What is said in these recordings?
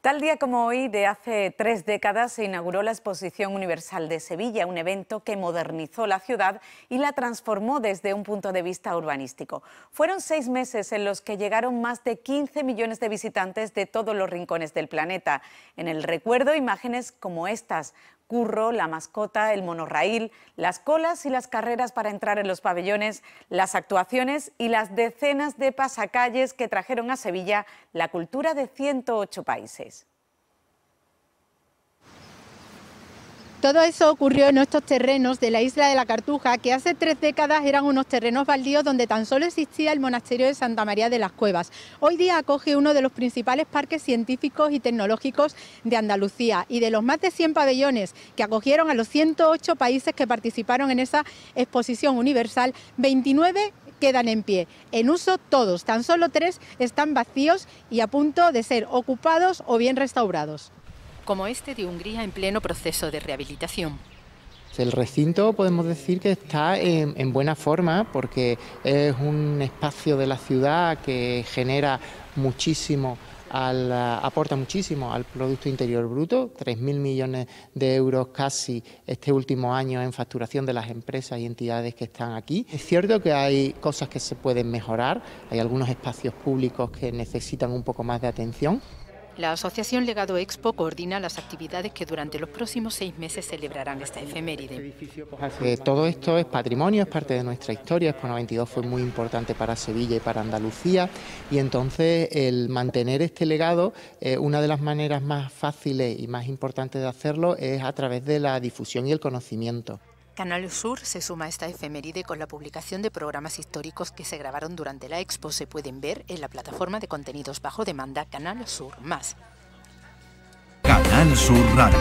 Tal día como hoy, de hace 3 décadas, se inauguró la Exposición Universal de Sevilla, un evento que modernizó la ciudad y la transformó desde un punto de vista urbanístico. Fueron 6 meses en los que llegaron más de 15 millones de visitantes de todos los rincones del planeta. En el recuerdo, imágenes como estas: Curro, la mascota, el monorraíl, las colas y las carreras para entrar en los pabellones, las actuaciones y las decenas de pasacalles que trajeron a Sevilla la cultura de 108 países. Todo eso ocurrió en estos terrenos de la isla de la Cartuja, que hace 3 décadas eran unos terrenos baldíos donde tan solo existía el monasterio de Santa María de las Cuevas. Hoy día acoge uno de los principales parques científicos y tecnológicos de Andalucía, y de los más de 100 pabellones que acogieron a los 108 países que participaron en esa exposición universal, 29 quedan en pie, en uso todos, tan solo 3 están vacíos y a punto de ser ocupados o bien restaurados. Como este de Hungría en pleno proceso de rehabilitación. El recinto podemos decir que está en buena forma, porque es un espacio de la ciudad que genera muchísimo, aporta muchísimo al Producto Interior Bruto, 3.000 millones de euros casi este último año en facturación de las empresas y entidades que están aquí. Es cierto que hay cosas que se pueden mejorar, hay algunos espacios públicos que necesitan un poco más de atención. La Asociación Legado Expo coordina las actividades que durante los próximos 6 meses celebrarán esta efeméride. Todo esto es patrimonio, es parte de nuestra historia. Expo 92 fue muy importante para Sevilla y para Andalucía, y entonces el mantener este legado, una de las maneras más fáciles y más importantes de hacerlo es a través de la difusión y el conocimiento. Canal Sur se suma a esta efeméride con la publicación de programas históricos que se grabaron durante la Expo. Se pueden ver en la plataforma de contenidos bajo demanda Canal Sur Más. Canal Sur Radio.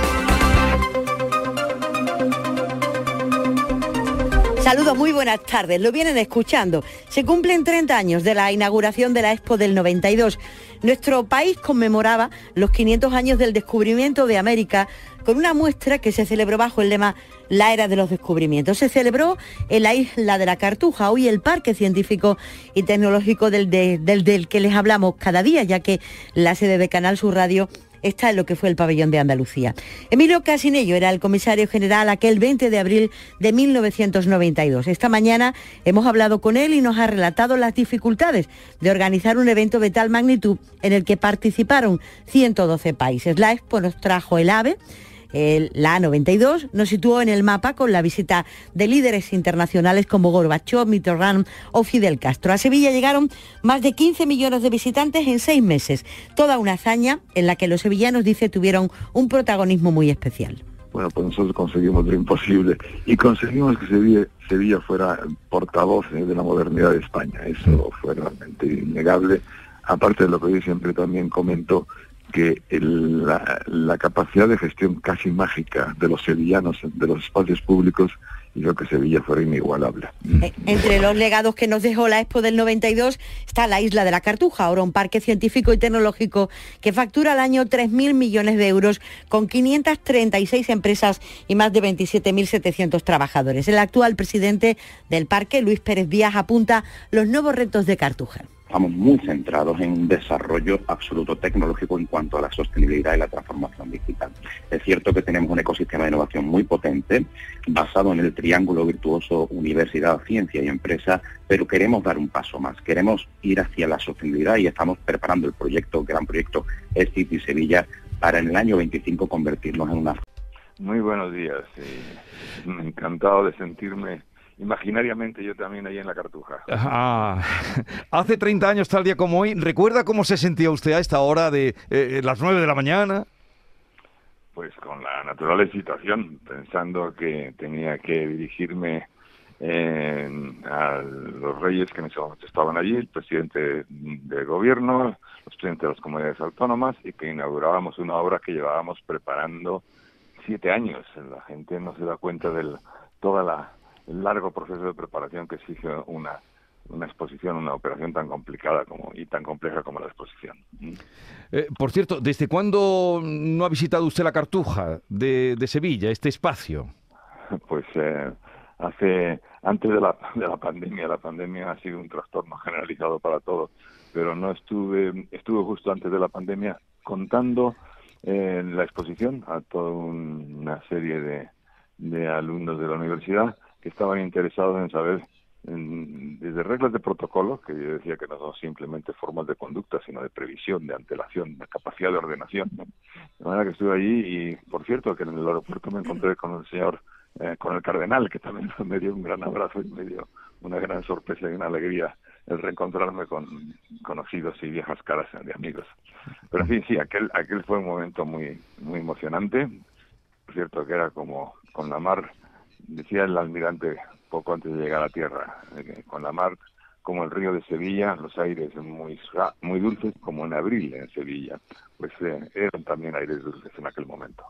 Saludos, muy buenas tardes. Lo vienen escuchando. Se cumplen 30 años de la inauguración de la Expo del 92. Nuestro país conmemoraba los 500 años del descubrimiento de América con una muestra que se celebró bajo el lema La Era de los Descubrimientos. Se celebró en la isla de la Cartuja, hoy el Parque Científico y Tecnológico del que les hablamos cada día, ya que la sede de Canal Sur Radio está en lo que fue el pabellón de Andalucía. Emilio Casinello era el comisario general aquel 20 de abril de 1992. Esta mañana hemos hablado con él y nos ha relatado las dificultades de organizar un evento de tal magnitud en el que participaron 112 países. La Expo nos trajo el AVE. La A92 nos situó en el mapa con la visita de líderes internacionales como Gorbachov, Mitterrand o Fidel Castro. A Sevilla llegaron más de 15 millones de visitantes en 6 meses. Toda una hazaña en la que los sevillanos, dice, tuvieron un protagonismo muy especial. Bueno, pues nosotros conseguimos lo imposible y conseguimos que Sevilla fuera portavoz de la modernidad de España. Eso fue realmente innegable. Aparte de lo que yo siempre también comento, que la capacidad de gestión casi mágica de los sevillanos, de los espacios públicos, hizo que Sevilla fuera inigualable. Entre los legados que nos dejó la Expo del 92 está la isla de la Cartuja, ahora un parque científico y tecnológico que factura al año 3.000 millones de euros con 536 empresas y más de 27.700 trabajadores. El actual presidente del parque, Luis Pérez Díaz, apunta los nuevos retos de Cartuja. Estamos muy centrados en un desarrollo absoluto tecnológico en cuanto a la sostenibilidad y la transformación digital. Es cierto que tenemos un ecosistema de innovación muy potente, basado en el triángulo virtuoso universidad, ciencia y empresa, pero queremos dar un paso más. Queremos ir hacia la sostenibilidad y estamos preparando el gran proyecto City Sevilla para en el año 25 convertirnos en una... Muy buenos días. Encantado de sentirme imaginariamente yo también ahí en la Cartuja. Hace 30 años, tal día como hoy, ¿recuerda cómo se sentía usted a esta hora de las 9 de la mañana? Pues con la natural excitación, pensando que tenía que dirigirme a los reyes que en ese momento estaban allí, el presidente del gobierno, los presidentes de las comunidades autónomas, y que inaugurábamos una obra que llevábamos preparando 7 años. La gente no se da cuenta de el largo proceso de preparación que exige una exposición, una operación tan complicada y tan compleja como la exposición. Por cierto, ¿desde cuándo no ha visitado usted la Cartuja de Sevilla, este espacio? Pues antes de la pandemia. La pandemia ha sido un trastorno generalizado para todos, pero no estuve justo antes de la pandemia contando la exposición a toda una serie de alumnos de la universidad que estaban interesados en saber desde reglas de protocolo, que yo decía que no son simplemente formas de conducta, sino de previsión, de antelación, de capacidad de ordenación, ¿no? De manera que estuve allí y, por cierto, que en el aeropuerto me encontré con el señor, con el cardenal, que también me dio un gran abrazo y me dio una gran sorpresa y una alegría el reencontrarme con conocidos y viejas caras de amigos. Pero en fin, sí, aquel fue un momento muy emocionante. Por cierto, que era como con la mar, decía el almirante poco antes de llegar a tierra, con la mar como el río de Sevilla, los aires muy dulces, como en abril en Sevilla, pues eran también aires dulces en aquel momento.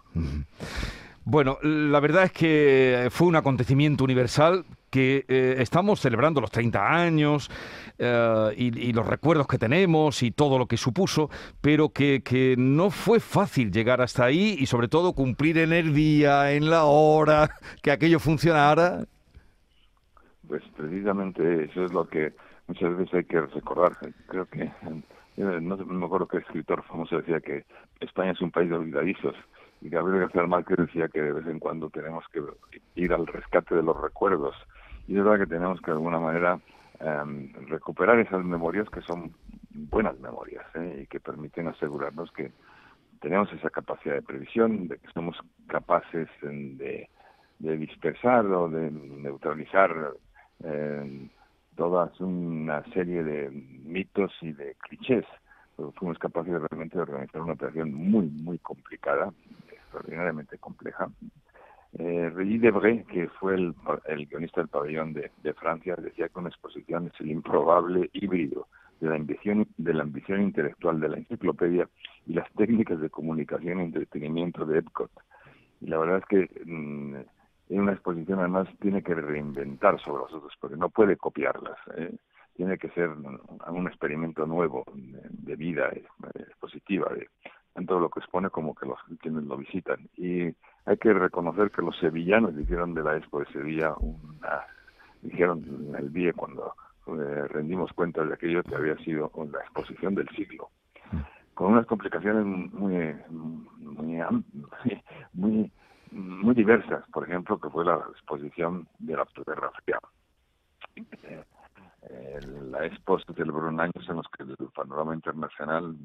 Bueno, la verdad es que fue un acontecimiento universal que estamos celebrando los 30 años y los recuerdos que tenemos y todo lo que supuso, pero que no fue fácil llegar hasta ahí y sobre todo cumplir en el día, en la hora, que aquello funcionara. Pues precisamente eso es lo que muchas veces hay que recordar. Creo que, no me acuerdo qué escritor famoso decía que España es un país de olvidadizos, y Gabriel García Márquez decía que de vez en cuando tenemos que ir al rescate de los recuerdos, y es verdad que tenemos que de alguna manera recuperar esas memorias que son buenas memorias, y que permiten asegurarnos que tenemos esa capacidad de previsión, de que somos capaces de dispersar o de neutralizar toda una serie de mitos y de clichés. Fuimos capaces realmente de organizar una operación muy complicada, extraordinariamente compleja. Régis Debray, que fue el guionista del Pabellón de Francia, decía que una exposición es el improbable híbrido de la ambición intelectual de la enciclopedia y las técnicas de comunicación y entretenimiento de Epcot. Y la verdad es que en una exposición además tiene que reinventar sobre los otros, porque no puede copiarlas, tiene que ser un experimento nuevo de vida expositiva, tanto lo que expone como que quienes lo visitan. Y hay que reconocer que los sevillanos hicieron de la Expo de Sevilla dijeron en el BIE cuando rendimos cuenta de aquello que había sido la exposición del siglo, con unas complicaciones muy diversas. Por ejemplo, que fue la exposición de la Guerra Fría. La Expo se celebró en años en los que el panorama internacional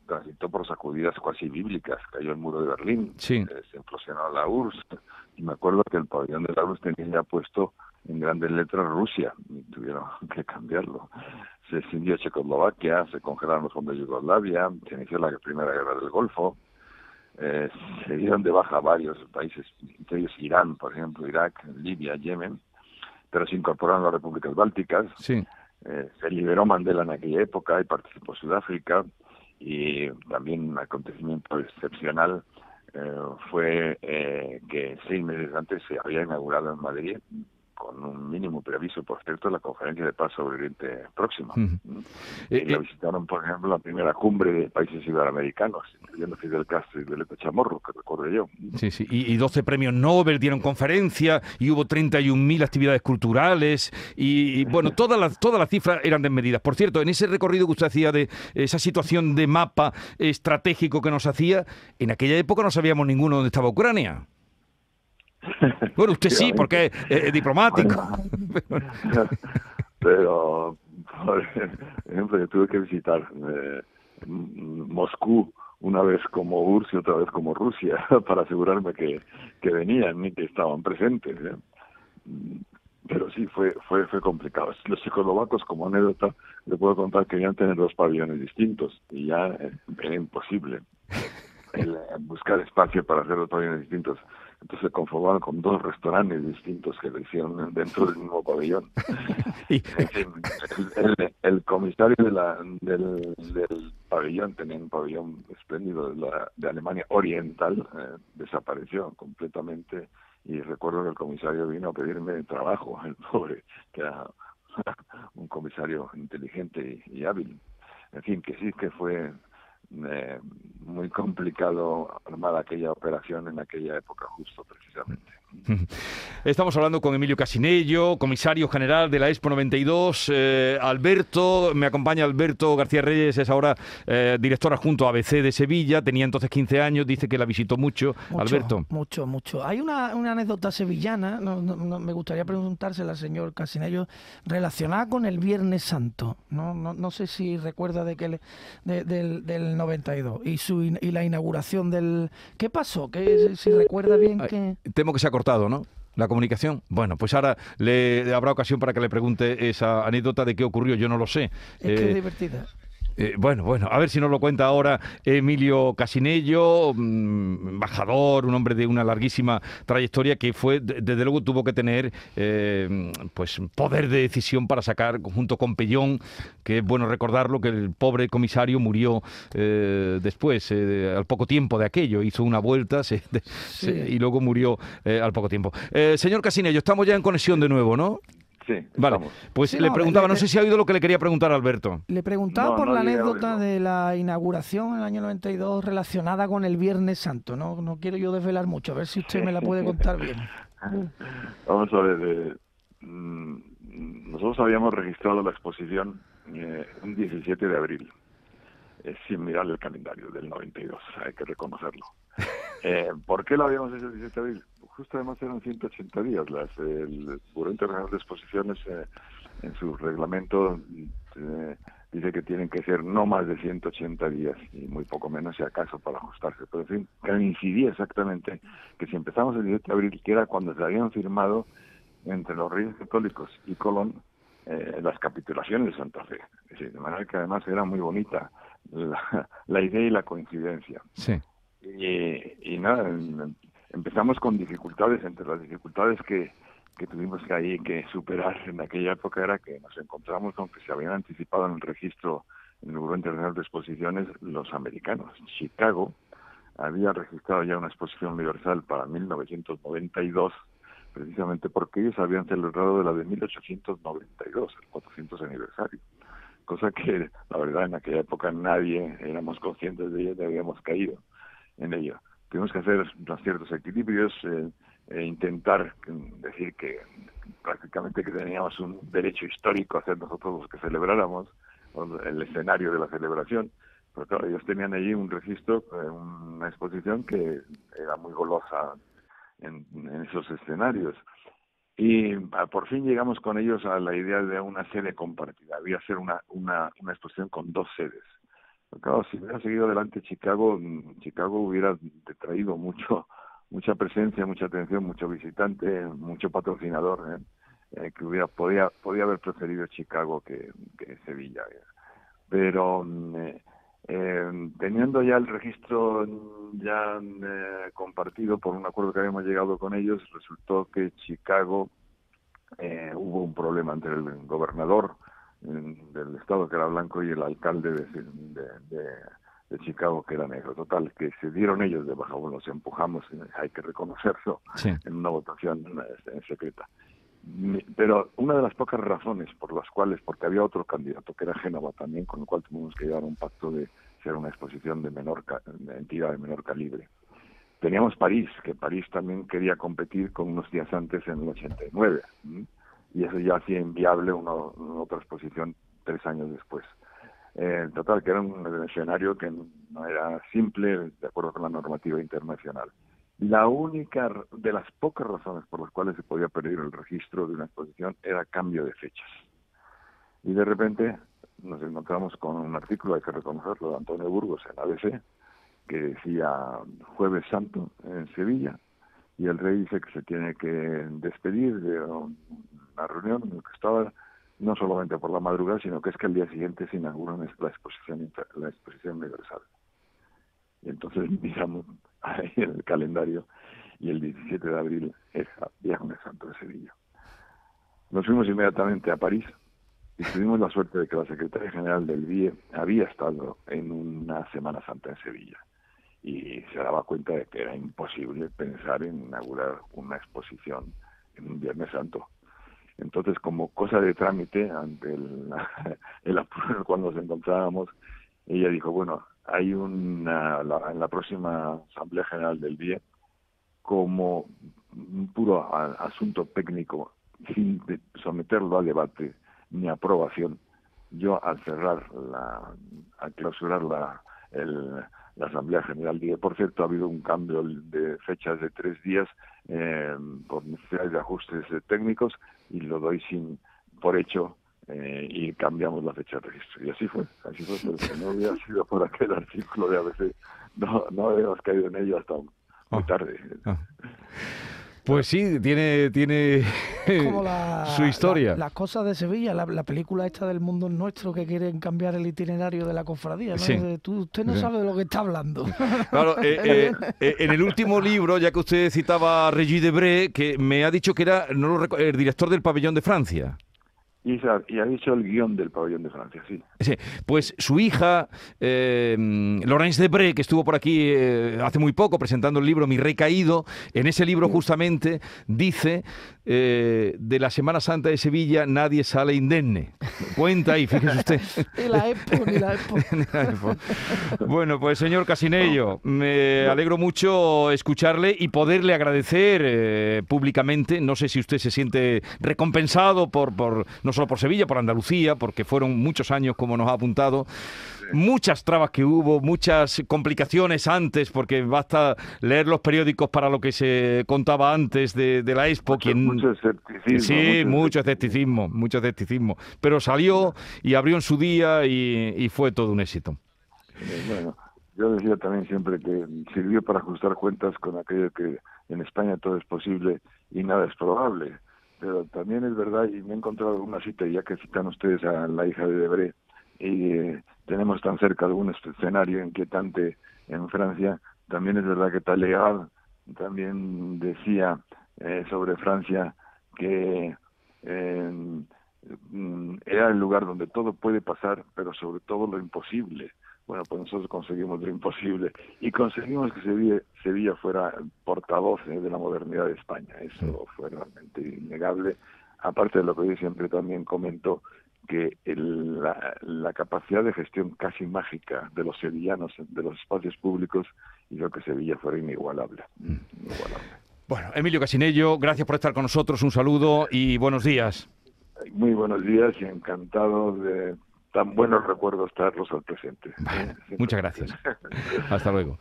transitó por sacudidas cuasi bíblicas. Cayó el muro de Berlín, sí. Se implosionó la URSS, y me acuerdo que el pabellón de la URSS tenía ya puesto en grandes letras Rusia, y tuvieron que cambiarlo. Se escindió Checoslovaquia, se congelaron los fondos de Yugoslavia, se inició la Primera Guerra del Golfo, se dieron de baja varios países, entre ellos Irán, por ejemplo, Irak, Libia, Yemen, pero se incorporaron las repúblicas bálticas. Sí. Se liberó Mandela en aquella época y participó Sudáfrica, y también un acontecimiento excepcional fue que 6 meses antes se había inaugurado en Madrid, con un mínimo preaviso, por cierto, la Conferencia de Paz sobre Oriente Próximo. Y la visitaron, por ejemplo, la primera cumbre de países iberoamericanos, incluyendo Fidel Castro y Violeta Chamorro, que recuerdo yo. Sí, sí. Y 12 premios Nobel dieron conferencia, y hubo 31.000 actividades culturales, y bueno, todas las cifras eran desmedidas. Por cierto, en ese recorrido que usted hacía de esa situación de mapa estratégico que nos hacía, en aquella época no sabíamos ninguno dónde estaba Ucrania. Bueno, usted sí, porque es diplomático. Pero, por ejemplo, yo tuve que visitar Moscú una vez como URSS y otra vez como Rusia para asegurarme que venían y que estaban presentes. Pero sí, fue complicado. Los checoslovacos, como anécdota, le puedo contar que querían tener 2 pabellones distintos y ya era imposible buscar espacio para hacer 2 pabellones distintos. Entonces se conformaban con 2 restaurantes distintos que lo hicieron dentro del mismo pabellón. En fin, el comisario del pabellón, tenía un pabellón espléndido de Alemania Oriental, desapareció completamente, y recuerdo que el comisario vino a pedirme trabajo, el pobre, que era un comisario inteligente y hábil. En fin, que sí que fue muy complicado armar aquella operación en aquella época justo, precisamente. Estamos hablando con Emilio Casinello, comisario general de la Expo 92. Alberto, me acompaña Alberto García Reyes, es ahora director adjunto ABC de Sevilla, tenía entonces 15 años, dice que la visitó mucho. Alberto. Mucho. Hay una anécdota sevillana, me gustaría preguntársela al señor Casinello, relacionada con el Viernes Santo. No sé si recuerda del 92 y la inauguración del... ¿Qué pasó? Si recuerda bien que... Temo que se ha cortado, ¿no? La comunicación. Bueno, pues ahora habrá ocasión para que le pregunte esa anécdota de qué ocurrió, yo no lo sé. Es que es divertida. Bueno, a ver si nos lo cuenta ahora Emilio Casinello, embajador, un hombre de una larguísima trayectoria que desde luego tuvo que tener pues poder de decisión para sacar, junto con Pellón, que es bueno recordarlo, que el pobre comisario murió después, al poco tiempo de aquello, hizo una vuelta y luego murió al poco tiempo. Señor Casinello, estamos ya en conexión de nuevo, ¿no? Sí, vale. Estamos. Pues le preguntaba, no sé si ha oído lo que le quería preguntar a Alberto. Le preguntaba por la anécdota de la inauguración en el año 92 relacionada con el Viernes Santo. No quiero yo desvelar mucho, a ver si usted me la puede contar bien. Vamos a ver, nosotros habíamos registrado la exposición un 17 de abril, sin mirar el calendario del 92, hay que reconocerlo. ¿Por qué lo habíamos hecho el 17 de abril? Justo además eran 180 días. El Buró Internacional de Exposiciones en su reglamento dice que tienen que ser no más de 180 días y muy poco menos si acaso para ajustarse. Pero en fin, coincidía exactamente que si empezamos el 17 de abril, que era cuando se habían firmado entre los Reyes Católicos y Colón las capitulaciones de Santa Fe. Es decir, de manera que además era muy bonita la idea y la coincidencia. Sí. Y nada, empezamos con dificultades. Entre las dificultades que tuvimos que superar en aquella época era que nos encontramos con que se habían anticipado en el registro en el Buró Internacional de Exposiciones los americanos. Chicago había registrado ya una exposición universal para 1992, precisamente porque ellos habían celebrado de la de 1892, el 400 aniversario. Cosa que, la verdad, en aquella época nadie éramos conscientes de ello y habíamos caído en ello. Tuvimos que hacer unos ciertos equilibrios, intentar decir que prácticamente que teníamos un derecho histórico a ser nosotros los que celebráramos el escenario de la celebración. Pero claro, ellos tenían allí un registro, una exposición que era muy golosa en esos escenarios. Y por fin llegamos con ellos a la idea de una sede compartida. Había ser una exposición con dos sedes. Pero claro, si hubiera seguido adelante Chicago hubiera traído mucha presencia, mucha atención, mucho visitante, mucho patrocinador, que podía haber preferido Chicago que Sevilla. Pero teniendo ya el registro compartido por un acuerdo que habíamos llegado con ellos, resultó que Chicago hubo un problema entre el gobernador del estado, que era blanco, y el alcalde de Chicago, que era negro. Total, que se dieron ellos de baja. Bueno, los empujamos, hay que reconocerlo, sí, en una votación secreta. Pero una de las pocas razones por las cuales, porque había otro candidato que era Génova también, con el cual tuvimos que llegar a un pacto de ser una exposición de entidad de menor calibre. Teníamos París, que París también quería competir con unos días antes, en el 89, y eso ya hacía inviable una otra exposición 3 años después. Total, que era un escenario que no era simple, de acuerdo con la normativa internacional. La única de las pocas razones por las cuales se podía perder el registro de una exposición era cambio de fechas. Y de repente nos encontramos con un artículo, hay que reconocerlo, de Antonio Burgos en ABC, que decía Jueves Santo en Sevilla, y el rey dice que se tiene que despedir de una reunión en la que estaba no solamente por la madrugada, sino que es que el día siguiente se inaugura la exposición universal. Y entonces miramos ahí en el calendario y el 17 de abril es Viernes Santo de Sevilla. Nos fuimos inmediatamente a París y tuvimos la suerte de que la secretaria general del BIE había estado en una Semana Santa en Sevilla y se daba cuenta de que era imposible pensar en inaugurar una exposición en un Viernes Santo. Entonces, como cosa de trámite, ante el apuro en el cual nos encontrábamos, ella dijo, bueno, hay en la próxima Asamblea General del BIE como un puro asunto técnico, sin someterlo a debate ni aprobación. Yo al clausurar la Asamblea General dije, por cierto, ha habido un cambio de fechas de 3 días por necesidades de ajustes técnicos, y lo doy por hecho, y cambiamos la fecha de registro. Y así fue, pero si no hubiera sido por aquel artículo de ABC, no habíamos caído en ello hasta muy tarde. Pues sí, tiene como su historia. Las cosas de Sevilla, la película esta del Mundo Nuestro, que quieren cambiar el itinerario de la cofradía, ¿no? Sí. Usted no sabe de lo que está hablando. Claro, en el último libro, ya que usted citaba a Regis Debray, que me ha dicho que era el director del Pabellón de Francia. Y ha dicho el guión del Pabellón de Francia, sí. Sí, pues su hija, Laurence Debray, que estuvo por aquí hace muy poco presentando el libro Mi Rey Caído, en ese libro justamente dice de la Semana Santa de Sevilla nadie sale indemne. Cuenta ahí, fíjese usted. Ni la Expo. Bueno, pues señor Casinello, me alegro mucho escucharle y poderle agradecer públicamente. No sé si usted se siente recompensado por no solo por Sevilla, por Andalucía, porque fueron muchos años, como nos ha apuntado, muchas trabas que hubo, muchas complicaciones antes, porque basta leer los periódicos para lo que se contaba antes de la Expo. Mucho escepticismo. Sí, mucho escepticismo. Pero salió y abrió en su día y fue todo un éxito. Bueno, yo decía también siempre que sirvió para ajustar cuentas con aquello que en España todo es posible y nada es probable. Pero también es verdad, y me he encontrado alguna cita, ya que citan ustedes a la hija de Debray, y tenemos tan cerca algún escenario inquietante en Francia. También es verdad que Talleyrand también decía sobre Francia que era el lugar donde todo puede pasar, pero sobre todo lo imposible. Bueno, pues nosotros conseguimos lo imposible y conseguimos que Sevilla fuera portavoz de la modernidad de España. Eso fue realmente innegable. Aparte de lo que yo siempre también comento, que la capacidad de gestión casi mágica de los sevillanos, de los espacios públicos, hizo que Sevilla fuera inigualable. Bueno, Emilio Casinello, gracias por estar con nosotros, un saludo y buenos días. Muy buenos días y encantado de tan buenos recuerdos traerlos al presente. Bueno, muchas gracias. Hasta luego.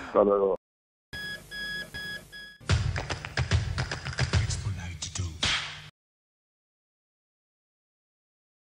Hasta luego.